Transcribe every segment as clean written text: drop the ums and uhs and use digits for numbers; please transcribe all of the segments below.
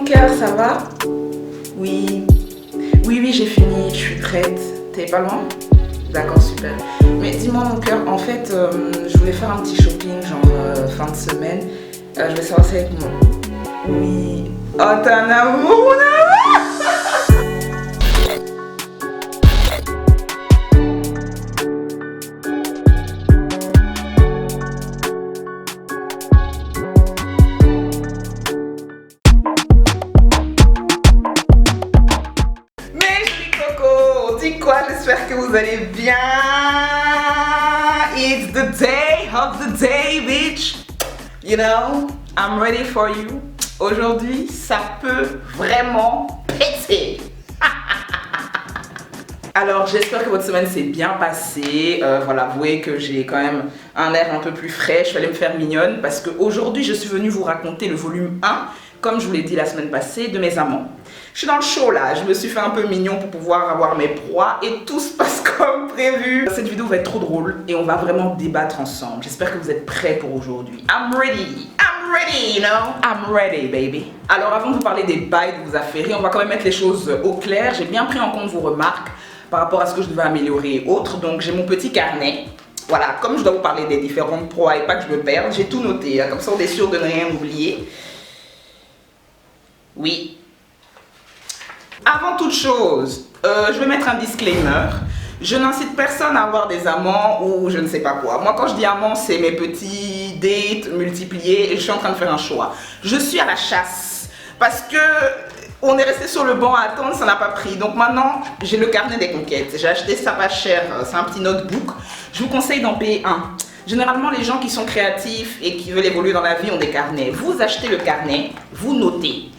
cœur, ça va? Oui. Oui, j'ai fini, je suis prête. T'es pas loin? D'accord, super. Mais dis-moi mon cœur, en fait, je voulais faire un petit shopping, genre fin de semaine. Je vais savoir si avec moi. Oui. Oh, t'es un amour, mon amour! Quoi, j'espère que vous allez bien. It's the day of the day, bitch. You know, I'm ready for you. Aujourd'hui, ça peut vraiment péter. Alors, j'espère que votre semaine s'est bien passée. Voilà, avouez que j'ai quand même un air un peu plus frais. Je suis allée me faire mignonne parce qu'aujourd'hui, je suis venue vous raconter le volume 1, comme je vous l'ai dit la semaine passée, de Mes Amants. Je suis dans le show là, je me suis fait un peu mignon pour pouvoir avoir mes proies et tout se passe comme prévu. Cette vidéo va être trop drôle et on va vraiment débattre ensemble. J'espère que vous êtes prêts pour aujourd'hui. I'm ready, you know, I'm ready baby. Alors avant de vous parler des bails de vos affaires, on va quand même mettre les choses au clair. J'ai bien pris en compte vos remarques par rapport à ce que je devais améliorer et autres. Donc j'ai mon petit carnet. Voilà, comme je dois vous parler des différentes proies et pas que je me perde, j'ai tout noté, hein, comme ça on est sûr de ne rien oublier. Oui. Avant toute chose, je vais mettre un disclaimer. Je n'incite personne à avoir des amants ou je ne sais pas quoi. Moi, quand je dis amants, c'est mes petits dates multipliés et je suis en train de faire un choix. Je suis à la chasse parce que on est resté sur le banc à attendre, ça n'a pas pris. Donc maintenant, j'ai le carnet des conquêtes. J'ai acheté ça pas cher, c'est un petit notebook. Je vous conseille d'en payer un. Généralement, les gens qui sont créatifs et qui veulent évoluer dans la vie ont des carnets. Vous achetez le carnet, vous notez.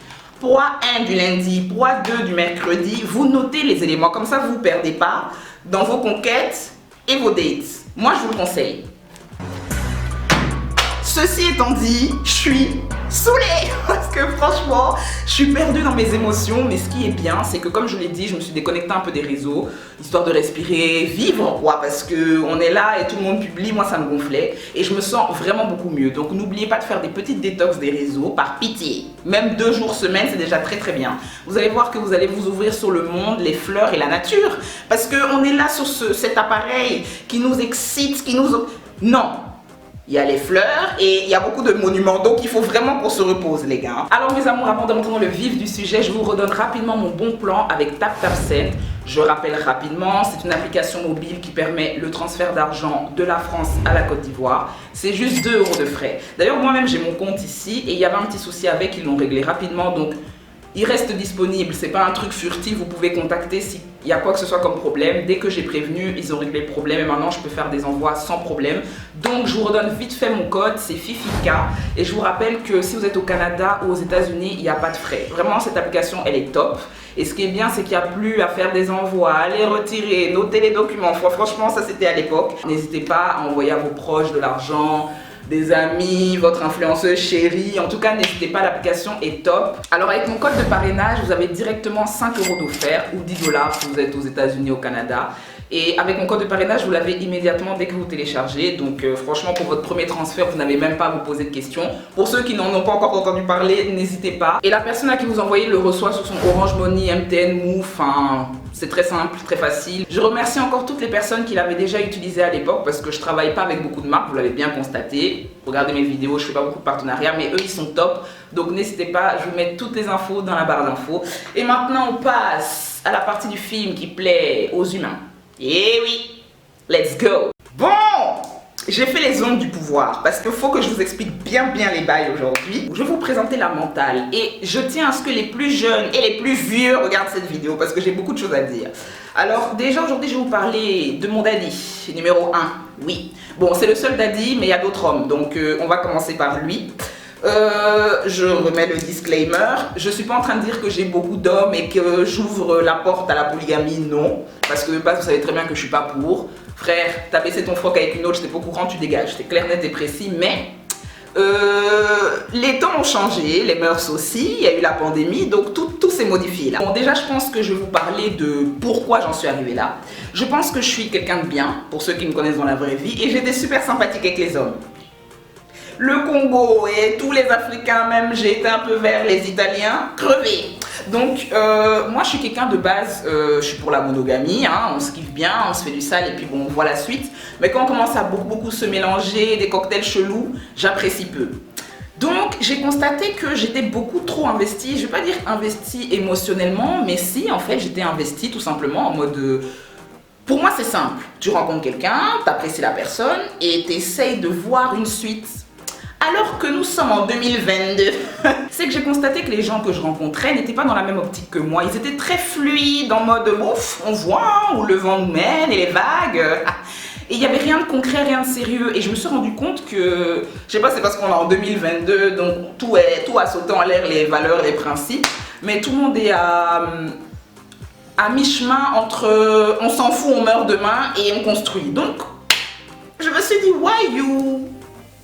Proie 1 du lundi, proie 2 du mercredi, vous notez les éléments, comme ça vous ne perdez pas dans vos conquêtes et vos dates. Moi je vous le conseille. Ceci étant dit, je suis saoulée parce que franchement, je suis perdue dans mes émotions. Mais ce qui est bien, c'est que comme je l'ai dit, je me suis déconnectée un peu des réseaux, histoire de respirer, vivre quoi, parce qu'on est là et tout le monde publie, moi ça me gonflait. Et je me sens vraiment beaucoup mieux. Donc n'oubliez pas de faire des petites détox des réseaux, par pitié. Même 2 jours semaine, c'est déjà très très bien. Vous allez voir que vous allez vous ouvrir sur le monde, les fleurs et la nature. Parce qu'on est là sur cet appareil qui nous excite, qui nous... Non! Il y a les fleurs et il y a beaucoup de monuments, donc il faut vraiment qu'on se repose les gars. Alors mes amours, avant de rentrer dans le vif du sujet, je vous redonne rapidement mon bon plan avec TapTapSend. Je rappelle rapidement, c'est une application mobile qui permet le transfert d'argent de la France à la Côte d'Ivoire. C'est juste 2 € de frais. D'ailleurs moi-même j'ai mon compte ici et il y avait un petit souci avec, ils l'ont réglé rapidement, donc il reste disponible, c'est pas un truc furtif, vous pouvez contacter s'il y a quoi que ce soit comme problème. Dès que j'ai prévenu, ils ont réglé le problème et maintenant je peux faire des envois sans problème. Donc je vous redonne vite fait mon code, c'est FIFICA. Et je vous rappelle que si vous êtes au Canada ou aux États-Unis, il n'y a pas de frais. Vraiment cette application elle est top. Et ce qui est bien c'est qu'il n'y a plus à faire des envois, à les retirer, noter les documents. Franchement ça c'était à l'époque. N'hésitez pas à envoyer à vos proches de l'argent, des amis, votre influenceuse chérie. En tout cas, n'hésitez pas, l'application est top. Alors avec mon code de parrainage, vous avez directement 5 € d'offert ou 10 $ si vous êtes aux États-Unis, au Canada. Et avec mon code de parrainage, vous l'avez immédiatement dès que vous téléchargez. Donc franchement, pour votre premier transfert, vous n'avez même pas à vous poser de questions. Pour ceux qui n'en ont pas encore entendu parler, n'hésitez pas. Et la personne à qui vous envoyez le reçoit sur son Orange Money, MTN, Move, enfin... C'est très simple, très facile. Je remercie encore toutes les personnes qui l'avaient déjà utilisé à l'époque parce que je travaille pas avec beaucoup de marques, vous l'avez bien constaté. Regardez mes vidéos, je fais pas beaucoup de partenariats, mais eux ils sont top. Donc n'hésitez pas, je vous mets toutes les infos dans la barre d'infos. Et maintenant on passe à la partie du film qui plaît aux humains. Eh oui, let's go. Bon, j'ai fait les ondes du pouvoir parce qu'il faut que je vous explique bien les bails aujourd'hui. Je vais vous présenter la mentale et je tiens à ce que les plus jeunes et les plus vieux regardent cette vidéo parce que j'ai beaucoup de choses à dire. Alors déjà aujourd'hui je vais vous parler de mon daddy, numéro 1, oui. Bon c'est le seul daddy mais il y a d'autres hommes donc on va commencer par lui. Je remets le disclaimer, je suis pas en train de dire que j'ai beaucoup d'hommes et que j'ouvre la porte à la polygamie, non. Parce que vous savez très bien que je suis pas pour. Frère, t'as baissé ton froc avec une autre, j'étais pas au courant, tu dégages, c'est clair, net et précis, mais les temps ont changé, les mœurs aussi, il y a eu la pandémie, donc tout s'est modifié là. Bon déjà je pense que je vais vous parler de pourquoi j'en suis arrivée là. Je pense que je suis quelqu'un de bien, pour ceux qui me connaissent dans la vraie vie, et j'étais super sympathique avec les hommes. le Congo et tous les Africains, même j'ai été un peu vers les Italiens, crevés. Donc moi je suis quelqu'un de base, je suis pour la monogamie, hein, on se kiffe bien, on se fait du sale et puis bon on voit la suite. Mais quand on commence à beaucoup se mélanger, des cocktails chelous, j'apprécie peu. Donc j'ai constaté que j'étais beaucoup trop investie, je vais pas dire investie émotionnellement, mais si en fait j'étais investie tout simplement en mode... pour moi c'est simple, tu rencontres quelqu'un, tu apprécies la personne et tu essayes de voir une suite. Alors que nous sommes en 2022, c'est que j'ai constaté que les gens que je rencontrais n'étaient pas dans la même optique que moi. Ils étaient très fluides, en mode ouf, on voit où le vent nous mène et les vagues. Et il n'y avait rien de concret, rien de sérieux. Et je me suis rendu compte que, je sais pas, c'est parce qu'on est en 2022, donc tout a sauté en l'air, les valeurs, les principes. Mais tout le monde est à mi-chemin entre on s'en fout, on meurt demain et on construit. Donc, je me suis dit, why you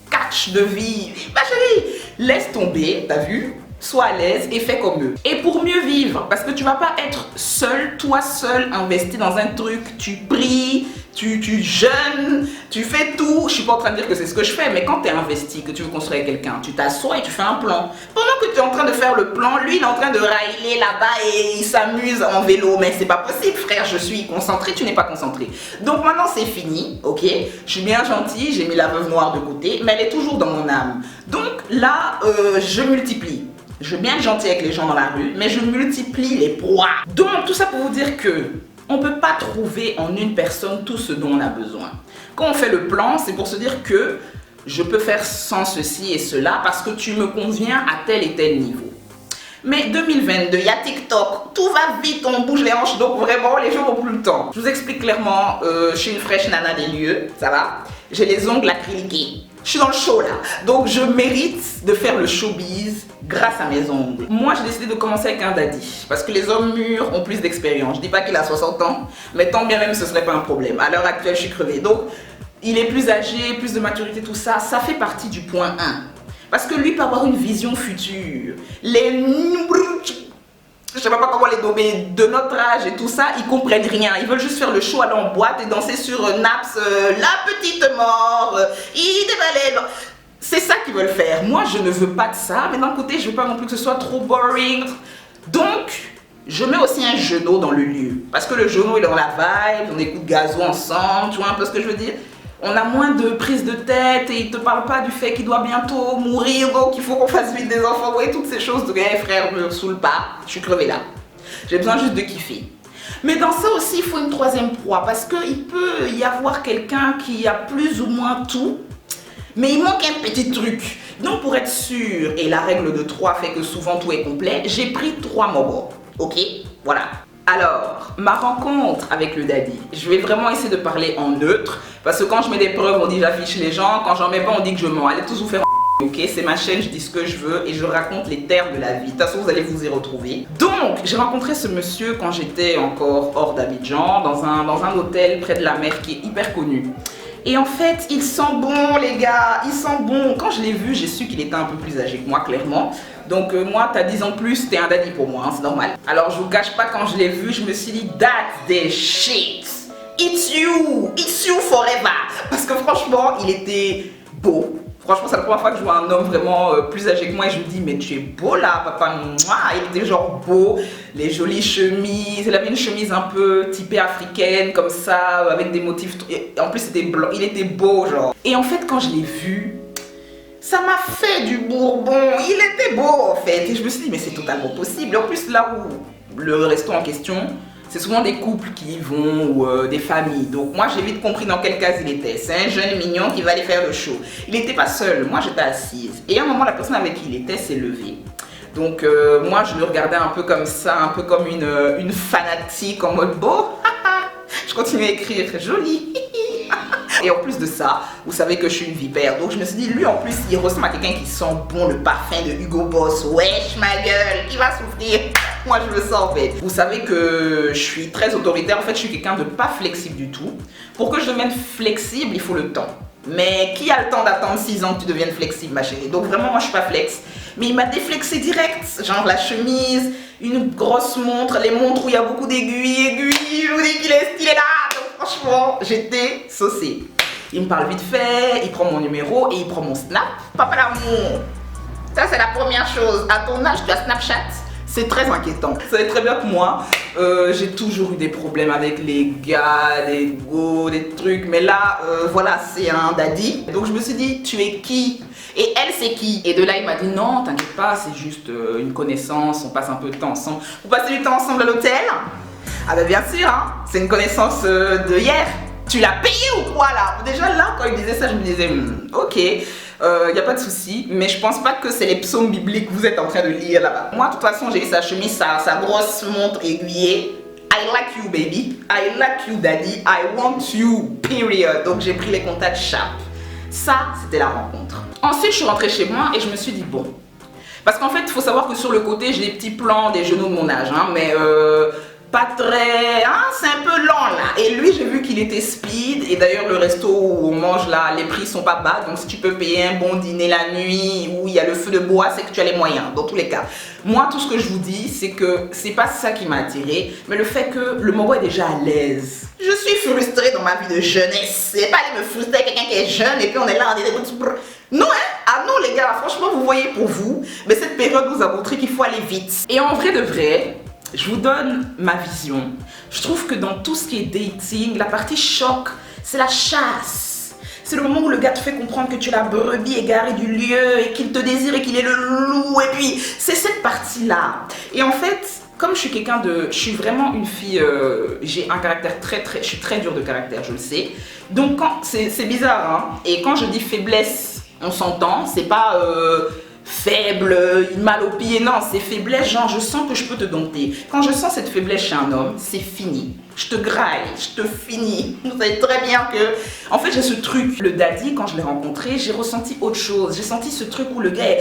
catch de vie? Ma chérie, laisse tomber, t'as vu? Sois à l'aise et fais comme eux. Et pour mieux vivre, parce que tu vas pas être seul, toi seul, investi dans un truc, tu pries, tu jeûnes, tu fais tout. Je suis pas en train de dire que c'est ce que je fais, mais quand tu es investi, que tu veux construire avec quelqu'un, tu t'assois et tu fais un plan. Pendant que tu es en train de faire le plan, lui il est en train de railler là-bas et il s'amuse en vélo. Mais c'est pas possible, frère, je suis concentré, tu n'es pas concentré. Donc maintenant c'est fini, ok? Je suis bien gentille, j'ai mis la veuve noire de côté, mais elle est toujours dans mon âme. Donc là, je multiplie. Je veux bien être gentil avec les gens dans la rue, mais je multiplie les proies. Donc tout ça pour vous dire que on ne peut pas trouver en une personne tout ce dont on a besoin. Quand on fait le plan, c'est pour se dire que je peux faire sans ceci et cela parce que tu me conviens à tel et tel niveau. Mais 2022, il y a TikTok, tout va vite, on bouge les hanches, donc vraiment les gens n'ont plus le temps. Je vous explique clairement, je suis une fraîche nana des lieux, ça va? J'ai les ongles acryliqués. Je suis dans le show là, donc je mérite de faire le showbiz grâce à mes ongles. Moi j'ai décidé de commencer avec un daddy, parce que les hommes mûrs ont plus d'expérience. Je dis pas qu'il a 60 ans, mais tant bien même ce serait pas un problème. À l'heure actuelle je suis crevée, donc il est plus âgé, plus de maturité, tout ça, ça fait partie du point 1. Parce que lui peut avoir une vision future. Je sais pas comment les nommer, de notre âge et tout ça, ils comprennent rien. Ils veulent juste faire le show, aller en boîte et danser sur Naps, la petite mort, il dévalait. C'est ça qu'ils veulent faire. Moi, je ne veux pas de ça, mais d'un côté, je veux pas non plus que ce soit trop boring. Donc, je mets aussi un genou dans le lieu. Parce que le genou, il est dans la vibe, on écoute Gazo ensemble, tu vois un peu ce que je veux dire? On a moins de prise de tête et il te parle pas du fait qu'il doit bientôt mourir, donc il faut qu'on fasse vite des enfants, vous voyez, toutes ces choses. Donc, hey, frère, me saoule pas, je suis crevée là. J'ai besoin juste de kiffer. Mais dans ça aussi, il faut une troisième proie parce qu'il peut y avoir quelqu'un qui a plus ou moins tout, mais il manque un petit truc. Donc, pour être sûr, et la règle de 3 fait que souvent tout est complet, j'ai pris 3 mogos. Ok? Voilà. Alors, ma rencontre avec le daddy, je vais vraiment essayer de parler en neutre parce que quand je mets des preuves, on dit j'affiche les gens, quand j'en mets pas, on dit que je mens. Allez tous vous faire ok, c'est ma chaîne, je dis ce que je veux et je raconte les terres de la vie. De toute façon, vous allez vous y retrouver. Donc, j'ai rencontré ce monsieur quand j'étais encore hors d'Abidjan, dans un hôtel près de la mer qui est hyper connu. Et en fait, il sent bon, les gars, il sent bon. Quand je l'ai vu, j'ai su qu'il était un peu plus âgé que moi, clairement. Donc moi, t'as 10 ans de plus, t'es un daddy pour moi, hein, c'est normal. Alors je vous cache pas, quand je l'ai vu, je me suis dit, that's the shit. It's you forever. Parce que franchement, il était beau. Franchement, c'est la première fois que je vois un homme vraiment plus âgé que moi et je me dis, mais tu es beau là, papa. Mouah. Il était genre beau, les jolies chemises. Il avait une chemise un peu typée africaine, comme ça, avec des motifs. Et en plus, c'était blanc. Il était beau, genre. Et en fait, quand je l'ai vu, ça m'a fait du bourbon. Il était beau, en fait. Et je me suis dit, mais c'est totalement possible. En plus, là où le resto en question, c'est souvent des couples qui y vont ou des familles. Donc moi j'ai vite compris dans quelle case il était. C'est un jeune mignon qui va aller faire le show. Il n'était pas seul, moi j'étais assise. Et à un moment la personne avec qui il était s'est levée. Donc moi je le regardais un peu comme ça, un peu comme une fanatique en mode beau. Je continuais à écrire, joli. Et en plus de ça, vous savez que je suis une vipère. Donc je me suis dit, lui en plus il ressemble à quelqu'un qui sent bon le parfum de Hugo Boss. Wesh ma gueule, il va souffrir. Moi je le sens en fait. Vous savez que je suis très autoritaire. En fait je suis quelqu'un de pas flexible du tout. Pour que je devienne flexible, il faut le temps. Mais qui a le temps d'attendre 6 ans que tu deviennes flexible ma chérie? Donc vraiment moi je suis pas flex. Mais il m'a déflexé direct. Genre la chemise, une grosse montre, les montres où il y a beaucoup d'aiguilles. Je vous dis qu'il est stylé là. Donc franchement j'étais saucée. Il me parle vite fait, il prend mon numéro et il prend mon Snap. Papa l'amour, ça c'est la première chose. À ton âge, tu as Snapchat? C'est très inquiétant. Vous savez très bien que moi, j'ai toujours eu des problèmes avec les gars, des go, des trucs. Mais là, voilà, c'est un daddy. Donc je me suis dit, tu es qui? Et elle, c'est qui? Et de là, il m'a dit, non, t'inquiète pas, c'est juste une connaissance, on passe un peu de temps ensemble. Vous passez du temps ensemble à l'hôtel? Ah bah bien sûr, hein, c'est une connaissance de hier. Tu l'as payé ou quoi là? Déjà là, quand il disait ça, je me disais, ok. Y a pas de souci, mais je pense pas que c'est les psaumes bibliques que vous êtes en train de lire là-bas. Moi, de toute façon, j'ai eu sa chemise, sa grosse montre aiguillée. I like you, baby. I like you, daddy. I want you, period. Donc, j'ai pris les contacts sharp. Ça, c'était la rencontre. Ensuite, je suis rentrée chez moi et je me suis dit, bon. Parce qu'en fait, il faut savoir que sur le côté, j'ai des petits plans des genoux de mon âge, hein, mais pas très... Hein, c'est un peu lent là. Et lui, j'ai vu qu'il était speed. Et d'ailleurs, le resto où on mange là, les prix sont pas bas. Donc si tu peux payer un bon dîner la nuit où il y a le feu de bois, c'est que tu as les moyens. Dans tous les cas. Moi, tout ce que je vous dis, c'est que c'est pas ça qui m'a attiré, mais le fait que le Moro est déjà à l'aise. Je suis frustrée dans ma vie de jeunesse. C'est pas aller me frustrer avec quelqu'un qui est jeune et puis on est là, on est des... Non, hein? Ah non, les gars, franchement, vous voyez pour vous. Mais cette période vous a montré qu'il faut aller vite. Et en vrai de vrai, je vous donne ma vision. Je trouve que dans tout ce qui est dating, la partie choc, c'est la chasse. C'est le moment où le gars te fait comprendre que tu es la brebis égarée du lieu et qu'il te désire et qu'il est le loup. Et puis, c'est cette partie-là. Et en fait, comme je suis quelqu'un de... Je suis vraiment une fille... j'ai un caractère je suis très dure de caractère, je le sais. Donc, c'est bizarre, hein. Et quand je dis faiblesse, on s'entend. C'est pas... faible, mal au pied, non, c'est faiblesse, genre je sens que je peux te dompter. Quand je sens cette faiblesse chez un homme, c'est fini. Je te graille, je te finis. Vous savez très bien que... En fait, j'ai ce truc. Le daddy, quand je l'ai rencontré, j'ai ressenti autre chose. J'ai senti ce truc où le gars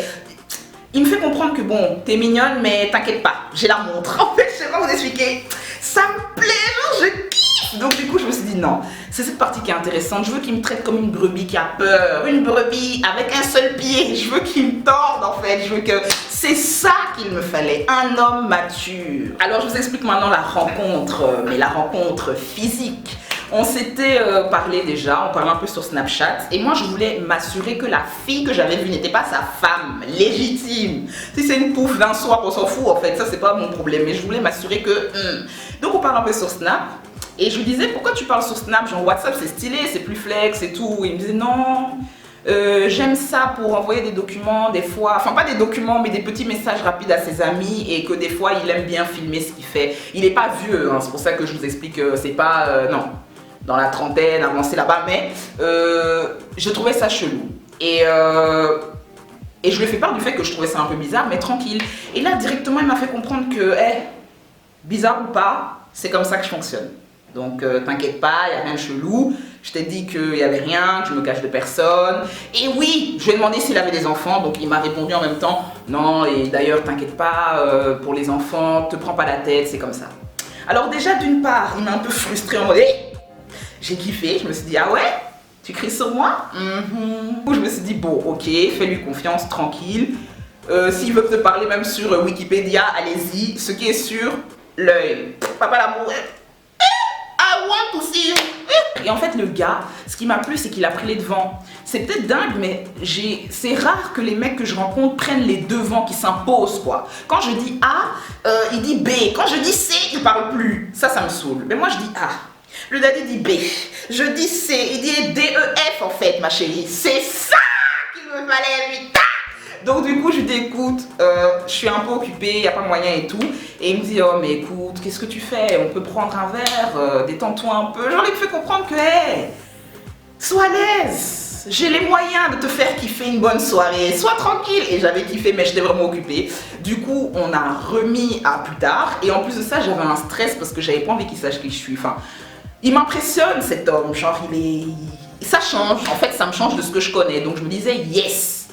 il me fait comprendre que bon, t'es mignonne, mais t'inquiète pas, j'ai la montre. En fait, je sais pas vous expliquer. Ça me plaît, genre, je kiffe. Donc du coup, je me suis dit non, c'est cette partie qui est intéressante. Je veux qu'il me traite comme une brebis qui a peur, une brebis avec un seul pied. Je veux qu'il me torde en fait. Je veux que... C'est ça qu'il me fallait, un homme mature. Alors je vous explique maintenant la rencontre, mais la rencontre physique. On s'était parlé déjà, on parlait un peu sur Snapchat et moi je voulais m'assurer que la fille que j'avais vue n'était pas sa femme légitime. Si c'est une pouffe d'un soir, on s'en fout en fait, ça c'est pas mon problème, mais je voulais m'assurer que... Donc on parle un peu sur Snap et je lui disais pourquoi tu parles sur Snap, genre WhatsApp c'est stylé, c'est plus flex et tout. Et il me disait non, j'aime ça pour envoyer des documents des fois, enfin pas des documents mais des petits messages rapides à ses amis et que des fois il aime bien filmer ce qu'il fait. Il est pas vieux, hein, c'est pour ça que je vous explique, c'est pas... non. Dans la trentaine, avancé là-bas, mais je trouvais ça chelou. Et je lui ai fait part du fait que je trouvais ça un peu bizarre, mais tranquille. Et là, directement, il m'a fait comprendre que, bizarre ou pas, c'est comme ça que je fonctionne. Donc, t'inquiète pas, il n'y a rien de chelou. Je t'ai dit qu'il n'y avait rien, que je me cache de personne. Et oui, je lui ai demandé s'il avait des enfants, donc il m'a répondu en même temps, non, et d'ailleurs, t'inquiète pas, pour les enfants, te prends pas la tête, c'est comme ça. Alors déjà, d'une part, il m'a un peu frustrée en mode, j'ai kiffé, je me suis dit, ah ouais, tu cries sur moi? Je me suis dit, bon, ok, fais-lui confiance, tranquille. S'il veut te parler même sur Wikipédia, allez-y. Ce qui est sûr, l'œil. Papa l'amour. I want to see you. Et en fait, le gars, ce qui m'a plu, c'est qu'il a pris les devants. C'est peut-être dingue, mais c'est rare que les mecs que je rencontre prennent les devants, qui s'imposent, quoi. Quand je dis A, il dit B. Quand je dis C, il parle plus. Ça me saoule. Mais moi, je dis A. Le daddy dit B, je dis C, il dit D, E, F en fait ma chérie. C'est ça qu'il me fallait lui. Donc du coup je lui dis écoute, je suis un peu occupée, il n'y a pas moyen et tout. Et il me dit oh mais écoute, qu'est-ce que tu fais? On peut prendre un verre, détends-toi un peu. Genre il me fait comprendre que hey, sois à l'aise. J'ai les moyens de te faire kiffer une bonne soirée, sois tranquille. Et j'avais kiffé mais j'étais vraiment occupée. Du coup on a remis à plus tard. Et en plus de ça j'avais un stress parce que j'avais pas envie qu'il sache qui je suis. Enfin, il m'impressionne cet homme, genre ça change, en fait ça me change de ce que je connais, donc je me disais yes.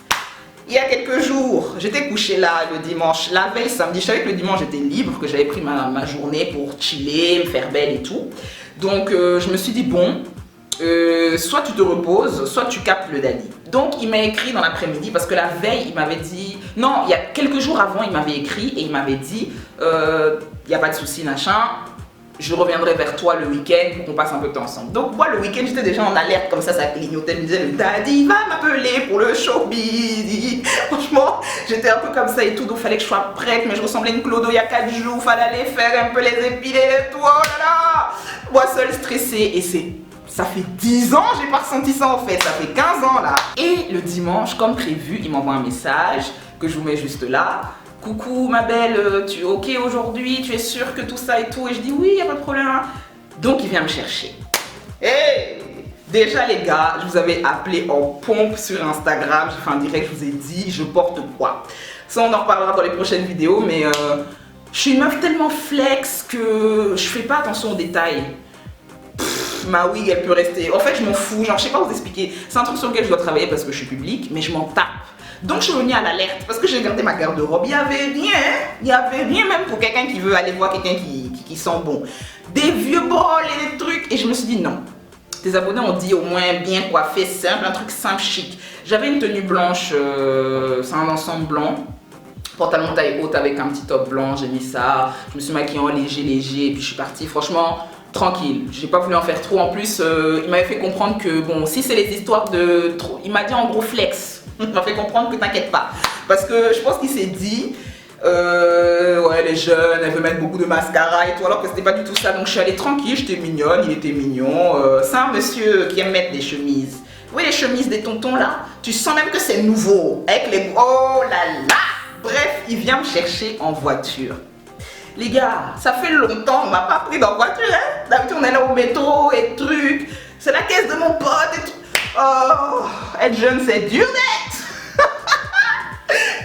Il y a quelques jours, j'étais couchée là le dimanche, la veille samedi, je savais que le dimanche j'étais libre, que j'avais pris ma journée pour chiller, me faire belle et tout. Donc je me suis dit bon, soit tu te reposes, soit tu captes le daddy. Donc il m'a écrit dans l'après-midi parce que la veille il m'avait dit, non il y a quelques jours avant il m'avait écrit et il m'avait dit, il n'y a pas de souci machin. je reviendrai vers toi le week-end pour qu'on passe un peu de temps ensemble. Donc moi le week-end j'étais déjà en alerte comme ça clignotait, me disait le daddy va m'appeler pour le showbiz. Franchement j'étais un peu comme ça et tout, donc fallait que je sois prête, mais je ressemblais à une clodo il y a 4 jours, fallait aller faire un peu les épilés et tout, oh là là. Moi seule stressée, et ça fait 10 ans j'ai pas ressenti ça en fait, ça fait 15 ans là. Et le dimanche comme prévu il m'envoie un message que je vous mets juste là. Coucou ma belle, tu es ok aujourd'hui, tu es sûre que tout ça et tout? Et je dis oui, y a pas de problème. Donc il vient me chercher. Hey, déjà les gars, je vous avais appelé en pompe sur Instagram, j'ai fait un direct, je vous ai dit je porte quoi. Ça on en reparlera dans les prochaines vidéos, mais je suis une meuf tellement flex que je fais pas attention aux détails. Ma wig elle peut rester, en fait je m'en fous, genre je sais pas vous expliquer, c'est un truc sur lequel je dois travailler parce que je suis publique, mais je m'en tape. Donc je suis venue à l'alerte parce que j'ai regardé ma garde-robe, il n'y avait rien même pour quelqu'un qui veut aller voir quelqu'un qui sent bon. Des vieux bols et des trucs, et je me suis dit non. Tes abonnés ont dit au moins bien coiffé, simple, un truc simple, chic. J'avais une tenue blanche, c'est un ensemble blanc, pantalon taille haute avec un petit top blanc, j'ai mis ça, je me suis maquillée en léger, et puis je suis partie franchement tranquille. J'ai pas voulu en faire trop, en plus il m'avait fait comprendre que bon, si c'est les histoires de trop, il m'a dit en gros flex. Il m'a fait comprendre que t'inquiète pas. Parce que je pense qu'il s'est dit ouais les jeunes, elle veut mettre beaucoup de mascara et tout, alors que c'était pas du tout ça. Donc je suis allée tranquille, j'étais mignonne, il était mignon. C'est un monsieur qui aime mettre des chemises. Vous voyez les chemises des tontons là? Tu sens même que c'est nouveau. Avec les... Oh là là. Bref, il vient me chercher en voiture. Les gars, ça fait longtemps, on m'a pas pris dans voiture, hein? D'habitude on est là au métro et trucs. C'est la caisse de mon pote et tout. Oh, être jeune c'est dur net.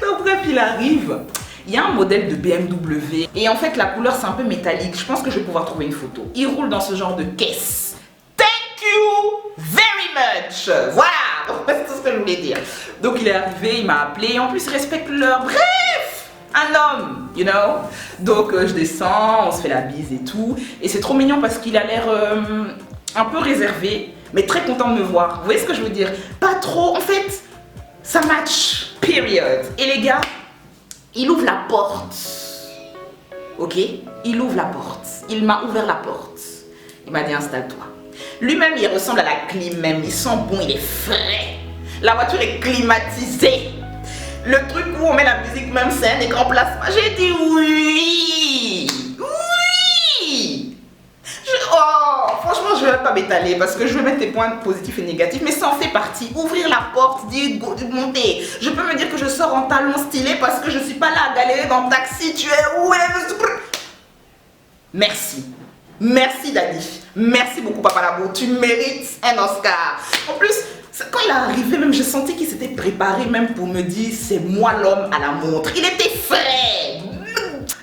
Donc bref, il arrive. Il y a un modèle de BMW et en fait la couleur c'est un peu métallique. Je pense que je vais pouvoir trouver une photo. Il roule dans ce genre de caisse. Thank you very much. Voilà, c'est tout ce que je voulais dire. Donc il est arrivé, il m'a appelé. En plus il respecte l'heure. Bref, un homme, you know. Donc je descends, on se fait la bise et tout. Et c'est trop mignon parce qu'il a l'air un peu réservé, mais très content de me voir. Vous voyez ce que je veux dire? Pas trop, en fait, ça match, period. Et les gars, il ouvre la porte. Ok? Il ouvre la porte. Il m'a ouvert la porte. Il m'a dit installe-toi. Lui-même, il ressemble à la clim même. Il sent bon, il est frais. La voiture est climatisée. Le truc où on met la musique, même c'est un écran plasma. J'ai dit oui. Oui. Oh, franchement, je ne vais pas m'étaler parce que je vais mettre des points positifs et négatifs, mais ça en fait partie. Ouvrir la porte, dire monter. Je peux me dire que je sors en talons stylés parce que je ne suis pas là à galérer dans le taxi. Tu es où? Merci. Merci Daddy. Merci beaucoup Papa Labo. Tu mérites un Oscar. En plus, quand il est arrivé, même je sentais qu'il s'était préparé même pour me dire c'est moi l'homme à la montre. Il était frais.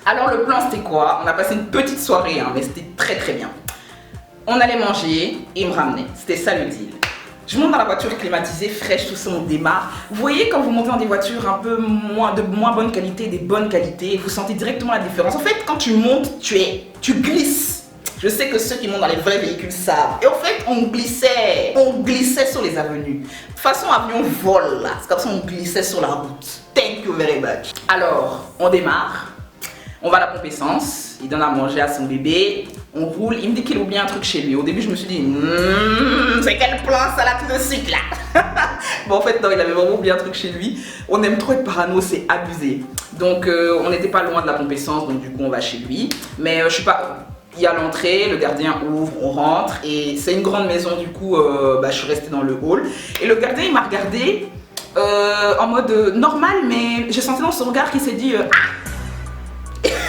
Alors le plan c'était quoi? On a passé une petite soirée, hein, mais c'était très très bien. On allait manger et il me ramenait. C'était ça le deal. Je monte dans la voiture climatisée, fraîche, tout ça, on démarre. Vous voyez quand vous montez dans des voitures un peu de moins bonne qualité, des bonnes qualités, vous sentez directement la différence. En fait, quand tu montes, tu glisses. Je sais que ceux qui montent dans les vrais véhicules savent. Et en fait, on glissait sur les avenues. De façon avion vol là, c'est comme ça on glissait sur la route. Thank you very much. Alors, on démarre. On va à la pompe essence, il donne à manger à son bébé, on roule, il me dit qu'il a oublié un truc chez lui. Au début je me suis dit, c'est quel plan salade de sucre là. Bon en fait non, il avait vraiment oublié un truc chez lui. On aime trop être parano, c'est abusé. Donc on n'était pas loin de la pompe essence, donc du coup on va chez lui. Mais je suis pas... Il y a l'entrée, le gardien ouvre, on rentre et c'est une grande maison du coup je suis restée dans le hall. Et le gardien il m'a regardé en mode normal, mais j'ai senti dans son regard qu'il s'est dit ah.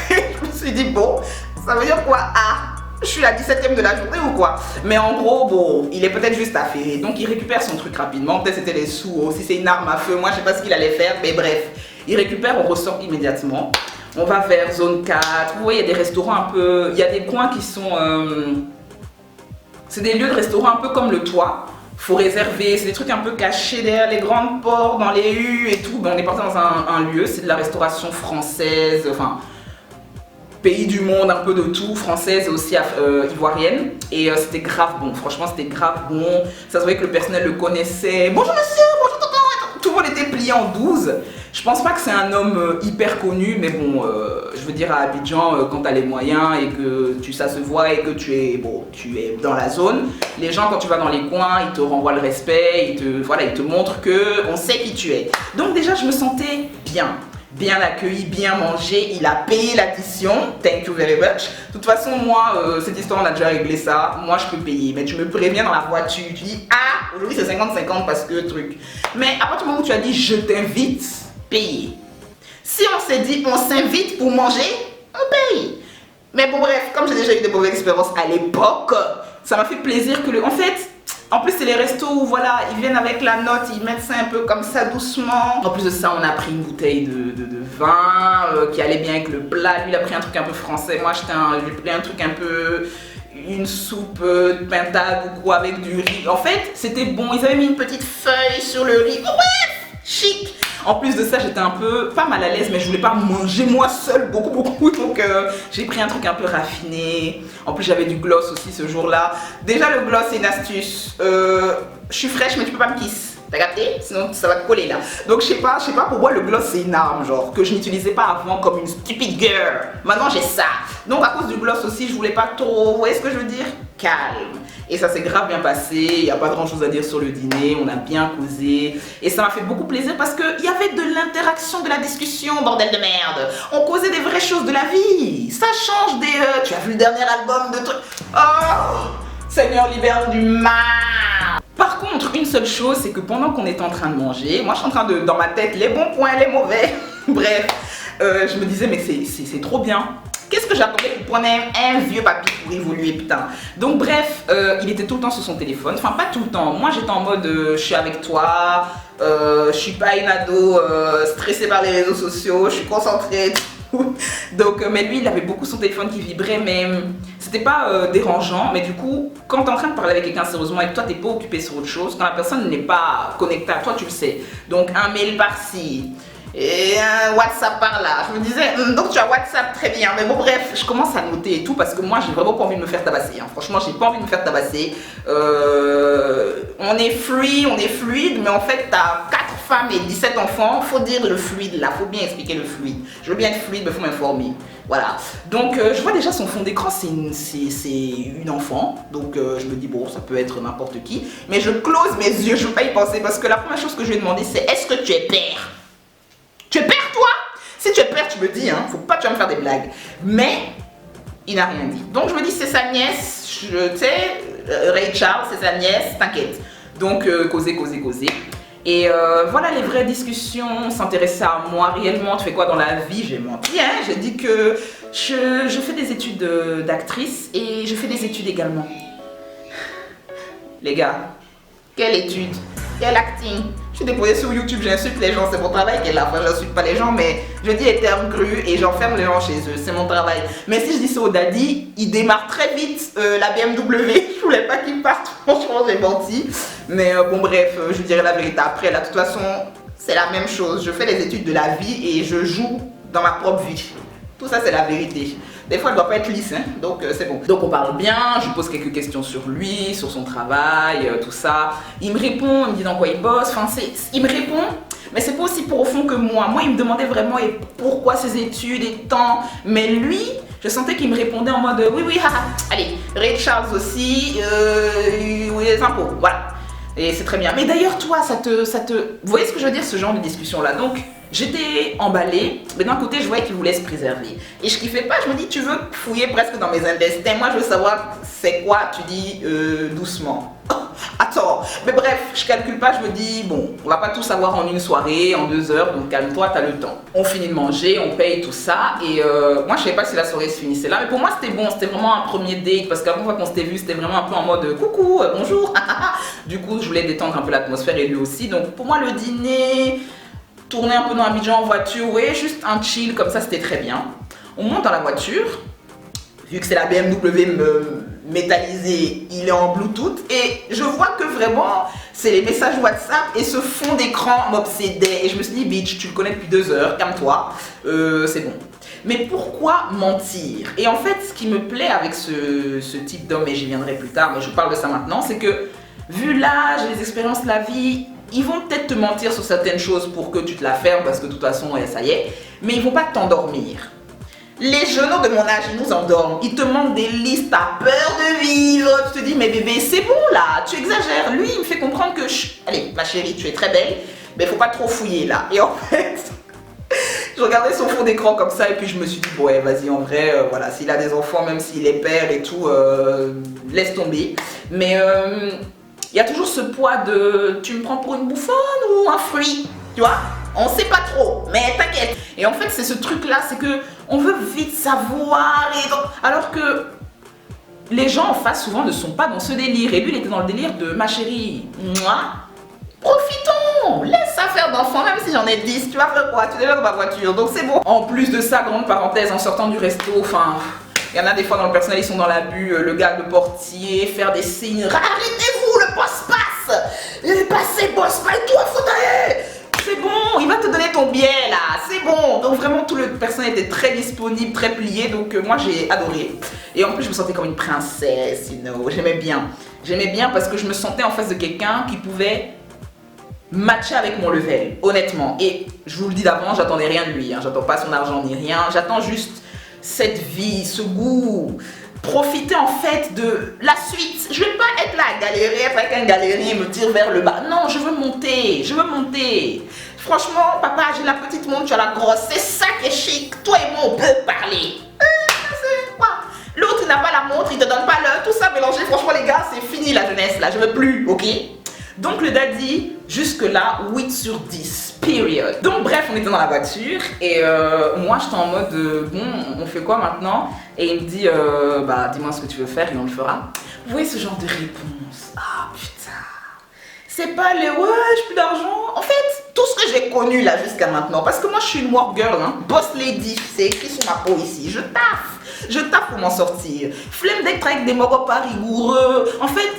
Je me suis dit bon, ça veut dire quoi? Ah, je suis la 17e de la journée ou quoi? Mais en gros, bon, il est peut-être juste affairé. Donc il récupère son truc rapidement. Peut-être c'était les sous, si c'est une arme à feu, moi je sais pas ce qu'il allait faire, mais bref. Il récupère, on ressort immédiatement. On va vers zone 4. Vous voyez, il y a des restaurants un peu... Il y a des coins qui sont... C'est des lieux de restaurants un peu comme le toit. Faut réserver, c'est des trucs un peu cachés derrière les grandes portes, dans les hues et tout. Ben, on est parti dans un lieu, c'est de la restauration française, enfin... pays du monde, un peu de tout, française et aussi ivoirienne. Et c'était grave bon, franchement c'était grave bon. Ça se voyait que le personnel le connaissait. Bonjour monsieur, bonjour tonton. Tout le monde était plié en 12. Je pense pas que c'est un homme hyper connu, mais bon, je veux dire à Abidjan, quand tu as les moyens et que ça se voit et que tu es dans la zone, les gens quand tu vas dans les coins, ils te renvoient le respect, ils te montrent que on sait qui tu es. Donc déjà, je me sentais bien accueilli, bien mangé, il a payé l'addition, thank you very much. De toute façon, moi, cette histoire, on a déjà réglé ça, moi je peux payer, mais tu me préviens dans la voiture, tu dis, ah, aujourd'hui c'est 50-50 parce que truc. Mais à partir du moment où tu as dit, je t'invite, payer. Si on s'est dit, on s'invite pour manger, on paye. Mais bon bref, comme j'ai déjà eu de mauvaises expériences à l'époque, ça m'a fait plaisir que en plus, c'est les restos où voilà, ils viennent avec la note, ils mettent ça un peu comme ça doucement. En plus de ça, on a pris une bouteille de vin qui allait bien avec le plat. Lui, il a pris un truc un peu français. Moi, j'ai pris un truc un peu... une soupe de pintade ou quoi avec du riz. En fait, c'était bon. Ils avaient mis une petite feuille sur le riz. Bref, chic. En plus de ça, j'étais un peu, pas mal à l'aise, mais je voulais pas manger moi seule beaucoup. Donc, j'ai pris un truc un peu raffiné. En plus, j'avais du gloss aussi ce jour-là. Déjà, le gloss, c'est une astuce. Je suis fraîche, mais tu peux pas me kiss. T'as capté? Sinon, ça va te coller là. Donc, je sais pas pour moi, le gloss, c'est une arme, genre, que je n'utilisais pas avant comme une stupid girl. Maintenant, j'ai ça. Donc, à cause du gloss aussi, je voulais pas trop, vous voyez ce que je veux dire? Calme. Et ça s'est grave bien passé, il n'y a pas grand chose à dire sur le dîner, on a bien causé. Et ça m'a fait beaucoup plaisir parce qu'il y avait de l'interaction, de la discussion, bordel de merde. On causait des vraies choses de la vie. Ça change des... tu as vu le dernier album de trucs... Oh, Seigneur, libère du mal. Par contre, une seule chose, c'est que pendant qu'on est en train de manger, moi je suis en train de, dans ma tête, les bons points, les mauvais, bref, je me disais, mais c'est trop bien. Qu'est-ce que j'attendais qu'il prenait un vieux papy pour évoluer, putain. Donc bref, il était tout le temps sur son téléphone. Enfin, pas tout le temps. Moi, j'étais en mode, je suis avec toi. Je suis pas une ado stressée par les réseaux sociaux. Je suis concentrée. Donc, mais lui, il avait beaucoup son téléphone qui vibrait. Mais c'était pas dérangeant. Mais du coup, quand t'es en train de parler avec quelqu'un sérieusement et que toi, t'es pas occupé sur autre chose, quand la personne n'est pas connectée à toi, tu le sais. Donc, un mail par-ci. Et un WhatsApp par là. Je me disais, donc tu as WhatsApp, très bien. Mais bon, bref, je commence à noter et tout parce que moi, j'ai vraiment pas envie de me faire tabasser. Hein. Franchement, j'ai pas envie de me faire tabasser. On est free, on est fluide, mais en fait, t'as 4 femmes et 17 enfants. Faut dire le fluide là, faut bien expliquer le fluide. Je veux bien être fluide, mais faut m'informer. Voilà. Donc, je vois déjà son fond d'écran, c'est une enfant. Donc, je me dis, bon, ça peut être n'importe qui. Mais je close mes yeux, je veux pas y penser parce que la première chose que je lui ai demandé, c'est est-ce que tu es père? Tu es père, toi? Si tu es père, tu me dis, hein, faut pas que tu vas me faire des blagues. Mais, il n'a rien dit. Donc, je me dis, c'est sa nièce, tu sais, Ray Charles, c'est sa nièce, t'inquiète. Donc, causer. Et voilà les vraies discussions, s'intéresser à moi réellement, tu fais quoi dans la vie? J'ai menti, hein, j'ai dit que je fais des études d'actrice et je fais des études également. Les gars, quelle étude? Quel acting? Je suis déposée sur YouTube, j'insulte les gens, c'est mon travail qui est là. Enfin, j'insulte pas les gens, mais je dis les termes crus et j'enferme les gens chez eux, c'est mon travail. Mais si je dis ça au daddy, il démarre très vite la BMW. Je voulais pas qu'il parte, franchement, j'ai menti. Mais bon, bref, je dirai la vérité après. Là, de toute façon, c'est la même chose. Je fais les études de la vie et je joue dans ma propre vie. Tout ça, c'est la vérité. Des fois, elle ne doit pas être lisse, hein, donc c'est bon. Donc on parle bien, je lui pose quelques questions sur lui, sur son travail, tout ça. Il me répond, il me dit dans quoi il bosse, enfin il me répond, mais c'est pas aussi profond que moi. Moi, il me demandait vraiment et pourquoi ses études et tant. Mais lui, je sentais qu'il me répondait en mode oui, haha, allez, Ray Charles aussi, oui, les impôts, voilà. Et c'est très bien. Mais d'ailleurs, toi, vous voyez ce que je veux dire, ce genre de discussion-là. Donc, j'étais emballée, mais d'un côté, je voyais qu'il voulait se préserver. Et je kiffais pas, je me dis, tu veux fouiller presque dans mes intestins. Moi, je veux savoir, c'est quoi, tu dis doucement. Attends, mais bref, je calcule pas, je me dis, bon, on va pas tout savoir en une soirée, en 2 heures, donc calme-toi, t'as le temps. On finit de manger, on paye tout ça, et moi je savais pas si la soirée se finissait là, mais pour moi c'était bon, c'était vraiment un premier date, parce qu'avant qu'on s'était vu, c'était vraiment un peu en mode coucou, bonjour, du coup je voulais détendre un peu l'atmosphère et lui aussi, donc pour moi le dîner, tourner un peu dans Abidjan en voiture, ouais, juste un chill comme ça, c'était très bien. On monte dans la voiture, vu que c'est la BMW métallisée, il est en Bluetooth et je vois que vraiment c'est les messages WhatsApp et ce fond d'écran m'obsédait et je me suis dit bitch, tu le connais depuis 2 heures, calme-toi, c'est bon. Mais pourquoi mentir? Et en fait ce qui me plaît avec ce type d'homme, et j'y viendrai plus tard mais je parle de ça maintenant, c'est que vu l'âge, les expériences de la vie, ils vont peut-être te mentir sur certaines choses pour que tu te la fermes parce que de toute façon, ça y est, mais ils vont pas t'endormir. Les genoux de mon âge, ils nous endorment. Ils te montrent des listes, t'as peur de vivre. Tu te dis, mais bébé, c'est bon là, tu exagères. Lui, il me fait comprendre que, allez, ma chérie, tu es très belle, mais il faut pas trop fouiller là. Et en fait, je regardais son fond d'écran comme ça et puis je me suis dit, bon, ouais, vas-y, en vrai, voilà, s'il a des enfants, même s'il est père et tout, laisse tomber. Mais il y a toujours ce poids de, tu me prends pour une bouffonne ou un fruit, tu vois? On sait pas trop, mais t'inquiète. Et en fait, c'est ce truc-là, c'est que on veut vite savoir, alors que les gens en face souvent ne sont pas dans ce délire. Et lui, il était dans le délire de ma chérie, moi, profitons, laisse ça faire d'enfants, même si j'en ai 10, tu vas faire quoi? Tu es déjà dans ma voiture, donc c'est bon. En plus de ça, grande parenthèse, en sortant du resto, enfin, il y en a des fois dans le personnel, ils sont dans l'abus, le gars, le portier, faire des signes, arrêtez-vous, le boss passe, passez, boss, pas toi, faut aller. C'est bon, il va te donner ton billet là, c'est bon. Donc vraiment tout le personnel était très disponible, très plié, donc moi j'ai adoré. Et en plus je me sentais comme une princesse, you know. J'aimais bien. J'aimais bien parce que je me sentais en face de quelqu'un qui pouvait matcher avec mon level, honnêtement. Et je vous le dis d'avance, j'attendais rien de lui, hein. J'attends pas son argent ni rien, j'attends juste cette vie, ce goût. Profiter en fait de la suite. Je vais pas être là à galérer, avec un galérien me tire vers le bas. Non, je veux monter, je veux monter. Franchement, papa, j'ai la petite montre, tu as la grosse. C'est ça qui est chic. Toi et moi, on peut parler. L'autre, il n'a pas la montre, il te donne pas l'heure. Tout ça mélangé, franchement, les gars, c'est fini la jeunesse là. Je veux plus, ok? Donc le daddy, jusque là, 8 sur 10, period. Donc bref, on était dans la voiture et moi j'étais en mode, bon, on fait quoi maintenant? Et il me dit, bah dis-moi ce que tu veux faire et on le fera. Vous voyez ce genre de réponse? Ah putain, c'est pas les ouais, j'ai plus d'argent. En fait, tout ce que j'ai connu là jusqu'à maintenant, parce que moi je suis une work girl, hein, boss lady, c'est écrit sur ma peau ici, je taffe pour m'en sortir. Flemme d'être avec des mogos pas rigoureux. En fait,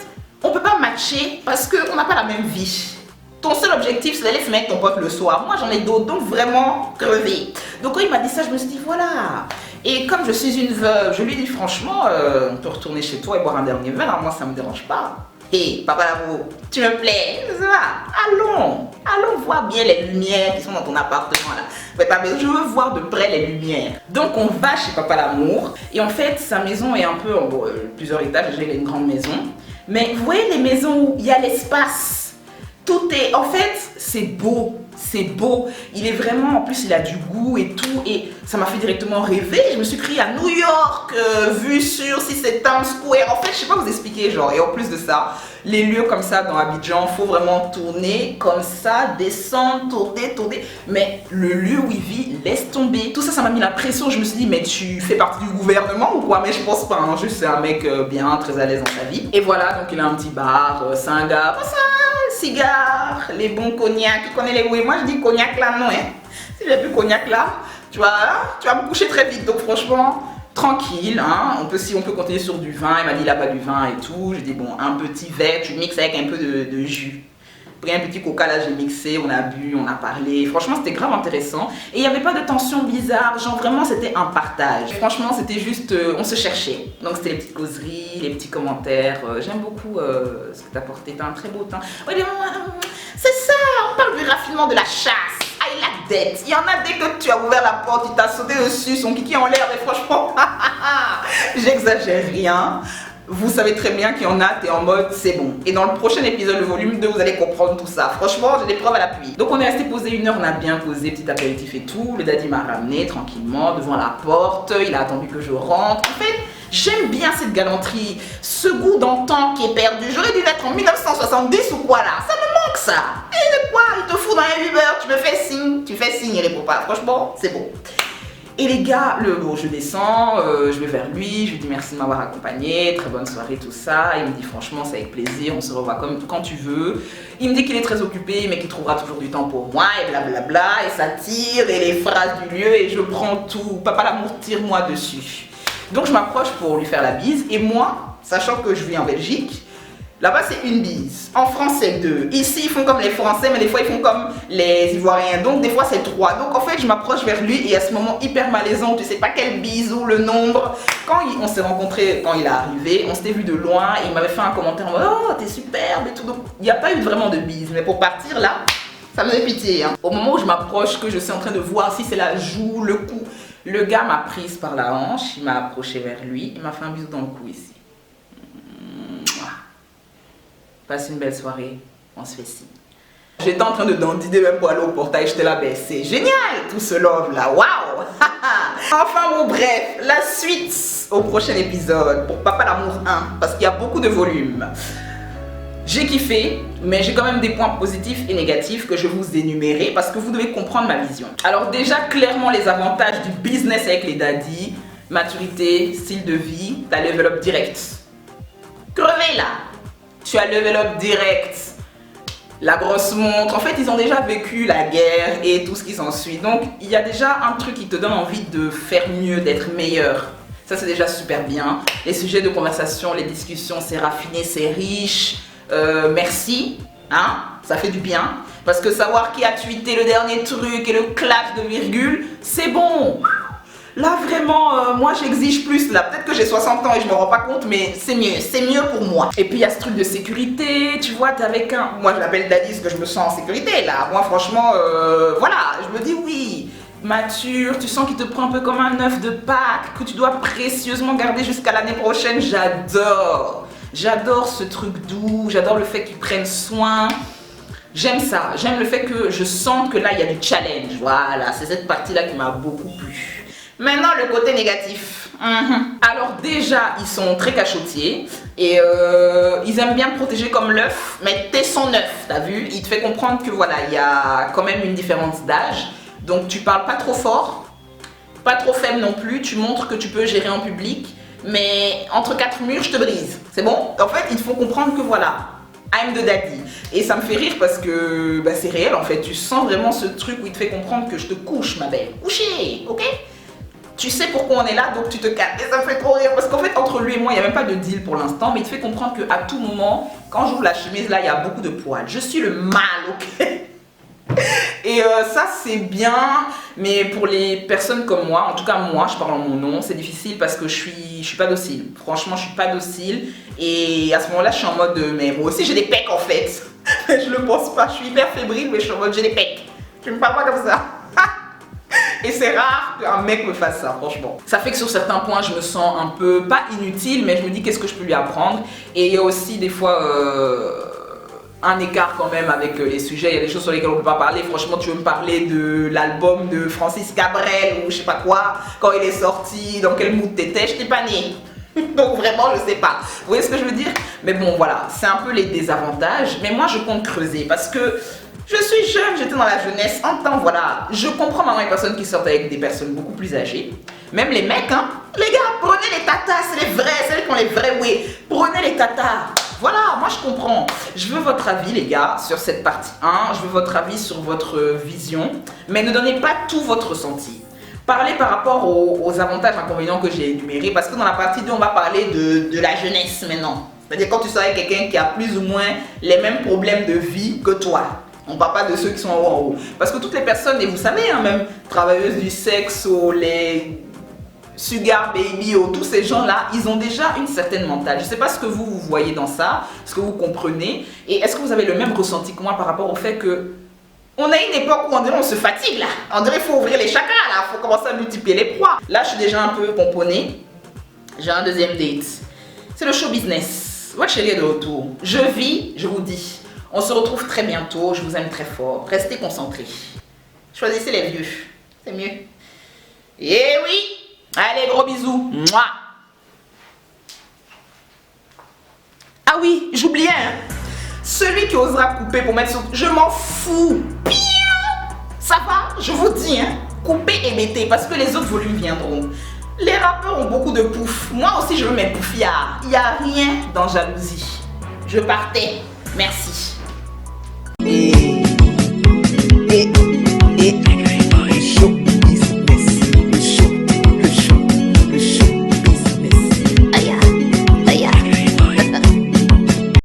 on peut pas matcher parce qu'on n'a pas la même vie. Ton seul objectif, c'est d'aller fumer avec ton pote le soir. Moi, j'en ai d'autres, donc vraiment crevé. Donc quand il m'a dit ça, je me suis dit voilà. Et comme je suis une veuve, je lui ai dit franchement, on peut retourner chez toi et boire un dernier verre. Alors moi, ça me dérange pas. Hé, papa l'amour, tu me plais, ça va. Allons voir bien les lumières qui sont dans ton appartement là. Je veux voir de près les lumières. Donc on va chez papa l'amour. Et en fait, sa maison est un peu en plusieurs étages. Déjà, il a une grande maison. Mais vous voyez les maisons où il y a l'espace, tout est, en fait, c'est beau, il est vraiment, en plus il a du goût et tout, et ça m'a fait directement rêver. Je me suis criée à New York, vue sur si c'est Times Square, en fait je sais pas vous expliquer genre, et en plus de ça, les lieux comme ça dans Abidjan, faut vraiment tourner comme ça, descendre, tourner, mais le lieu où il vit, laisse tomber. Tout ça, ça m'a mis la pression, je me suis dit mais tu fais partie du gouvernement ou quoi? Mais je pense pas, hein. Juste c'est un mec bien, très à l'aise dans sa vie. Et voilà, donc il a un petit bar, c'est un gars, cigare, les bons cognacs, tu connais les oui, moi je dis cognac là, non hein. Si j'ai plus cognac là, tu vas me coucher très vite, donc franchement, tranquille, hein. Si on peut continuer sur du vin, il m'a dit il a pas du vin et tout, j'ai dit bon, un petit verre, tu mixes avec un peu de jus. Pris un petit coca là, j'ai mixé, on a bu, on a parlé, franchement c'était grave intéressant et il n'y avait pas de tension bizarre, genre vraiment c'était un partage. Franchement c'était juste, on se cherchait, donc c'était les petites causeries, les petits commentaires, j'aime beaucoup ce que tu as porté, t'as un très beau teint. Ouais, c'est ça, on parle du raffinement de la chasse. I like that. Il y en a dès que tu as ouvert la porte, il t'a sauté dessus, son kiki en l'air, mais franchement, j'exagère rien. Vous savez très bien qu'il y en a, t'es en mode c'est bon. Et dans le prochain épisode, le volume 2, vous allez comprendre tout ça. Franchement, j'ai des preuves à l'appui. Donc on est resté posé 1 heure, on a bien posé, petit apéritif et tout. Le daddy m'a ramené tranquillement devant la porte. Il a attendu que je rentre. En fait, j'aime bien cette galanterie. Ce goût d'antan qui est perdu. J'aurais dû l'être en 1970 ou quoi là. Ça me manque ça. Et de quoi? Il te fout dans un Uber, tu me fais signe. Tu fais signe, il répond pas. Franchement, c'est bon. Et les gars, je descends, je vais vers lui, je lui dis merci de m'avoir accompagné, très bonne soirée, tout ça. Il me dit franchement c'est avec plaisir, on se revoit comme quand tu veux. Il me dit qu'il est très occupé mais qu'il trouvera toujours du temps pour moi et blablabla. Et ça tire et les phrases du lieu et je prends tout. Papa l'amour, tire-moi dessus. Donc je m'approche pour lui faire la bise et moi, sachant que je vis en Belgique, Là-bas, c'est une bise. En France, c'est 2. Ici, ils font comme les Français, mais des fois, ils font comme les Ivoiriens. Donc, des fois, c'est 3. Donc, en fait, je m'approche vers lui et à ce moment hyper malaisant, tu sais pas quel bisou, le nombre. Quand on s'est rencontrés, quand il est arrivé, on s'était vu de loin et il m'avait fait un commentaire en mode oh, t'es superbe et tout. Donc, il n'y a pas eu vraiment de bise. Mais pour partir là, ça me faisait pitié. Hein. Au moment où je m'approche, que je suis en train de voir si c'est la joue, le cou, le gars m'a prise par la hanche, il m'a approché vers lui, il m'a fait un bisou dans le cou ici. Passe une belle soirée, on se fait signe. J'étais en train de dandiner même pour aller au portail, j'étais là, ben c'est génial tout ce love là, waouh. Enfin bon bref, la suite au prochain épisode pour Papa l'amour 1, parce qu'il y a beaucoup de volume. J'ai kiffé, mais j'ai quand même des points positifs et négatifs que je vais vous énumérer parce que vous devez comprendre ma vision. Alors déjà, clairement les avantages du business avec les daddies, maturité, style de vie, t'as level up direct. Crevé là. Tu as level up direct, la grosse montre. En fait, ils ont déjà vécu la guerre et tout ce qui s'ensuit. Donc, il y a déjà un truc qui te donne envie de faire mieux, d'être meilleur. Ça, c'est déjà super bien. Les sujets de conversation, les discussions, c'est raffiné, c'est riche. Merci, hein, ça fait du bien. Parce que savoir qui a tweeté le dernier truc et le clash de virgule, c'est bon. Là vraiment, moi j'exige plus là. Peut-être que j'ai 60 ans et je me rends pas compte, mais c'est mieux pour moi. Et puis il y a ce truc de sécurité, tu vois, t'es avec un... Moi je l'appelle daddy parce que je me sens en sécurité là. Moi franchement, voilà, je me dis oui, mature, tu sens qu'il te prend un peu comme un œuf de Pâques que tu dois précieusement garder jusqu'à l'année prochaine. J'adore ce truc doux, j'adore le fait qu'ils prennent soin. J'aime ça, j'aime le fait que je sente que là il y a du challenge. Voilà, c'est cette partie-là qui m'a beaucoup plu. Maintenant, le côté négatif. Alors déjà, ils sont très cachotiers et ils aiment bien protéger comme l'œuf, mais t'es son œuf, t'as vu? Il te fait comprendre que voilà, il y a quand même une différence d'âge. Donc tu parles pas trop fort, pas trop faible non plus, tu montres que tu peux gérer en public, mais entre 4 murs, je te brise. C'est bon? En fait, ils te font comprendre que voilà, I'm the daddy. Et ça me fait rire parce que bah, c'est réel en fait. Tu sens vraiment ce truc où il te fait comprendre que je te couche, ma belle. Coucher, ok? Tu sais pourquoi on est là, donc tu te calmes. Et ça me fait trop rire parce qu'en fait, entre lui et moi, il n'y a même pas de deal pour l'instant, mais il te fait comprendre qu'à tout moment, quand j'ouvre la chemise, là, il y a beaucoup de poils. Je suis le mâle, ok? Et ça, c'est bien, mais pour les personnes comme moi, en tout cas moi, je parle en mon nom, c'est difficile parce que je suis pas docile. Franchement, je suis pas docile. Et à ce moment-là, je suis en mode, mais moi aussi, j'ai des pecs en fait. Je le pense pas, je suis hyper fébrile, mais je suis en mode, j'ai des pecs. Tu me parles pas comme ça. Et c'est rare qu'un mec me fasse ça, franchement. Ça fait que sur certains points, je me sens un peu, pas inutile, mais je me dis qu'est-ce que je peux lui apprendre. Et il y a aussi des fois un écart quand même avec les sujets. Il y a des choses sur lesquelles on ne peut pas parler. Franchement, tu veux me parler de l'album de Francis Cabrel ou je sais pas quoi, quand il est sorti, dans quel mood t'étais, je t'ai pas né. Donc vraiment, je sais pas. Vous voyez ce que je veux dire? Mais bon, voilà, c'est un peu les désavantages. Mais moi, je compte creuser parce que je suis jeune, j'étais dans la jeunesse. En temps, voilà, je comprends maintenant les personnes qui sortent avec des personnes beaucoup plus âgées. Même les mecs, hein. Les gars, prenez les tatas, c'est les vrais, celles qui ont les vrais oui. Prenez les tatas. Voilà, moi je comprends. Je veux votre avis, les gars, sur cette partie 1. Je veux votre avis sur votre vision. Mais ne donnez pas tout votre ressenti. Parlez par rapport aux avantages et inconvénients que j'ai énumérés. Parce que dans la partie 2, on va parler de la jeunesse maintenant. C'est-à-dire quand tu sors avec quelqu'un qui a plus ou moins les mêmes problèmes de vie que toi. On ne parle pas de ceux qui sont en haut. Parce que toutes les personnes, et vous savez, hein, même travailleuses du sexe ou les sugar baby ou tous ces gens-là, ils ont déjà une certaine mentale. Je ne sais pas ce que vous voyez dans ça, ce que vous comprenez. Et est-ce que vous avez le même ressenti que moi par rapport au fait que on a une époque où on dirait on se fatigue là. On dirait qu'il faut ouvrir les chakras là, il faut commencer à multiplier les proies. Là, je suis déjà un peu pomponnée. J'ai un deuxième date. C'est le show business. Votre chérie est de retour. Je vis, je vous dis. On se retrouve très bientôt, je vous aime très fort. Restez concentrés. Choisissez les vieux, c'est mieux. Et oui, allez, gros bisous. Mouah. Ah oui, j'oubliais, hein. Celui qui osera couper pour mettre sur... Je m'en fous. Ça va, je vous dis, hein. Coupez et mettez, parce que les autres volumes viendront. Les rappeurs ont beaucoup de pouf. Moi aussi, je veux mes pouffiards. Il n'y a rien dans jalousie. Je partais. Merci.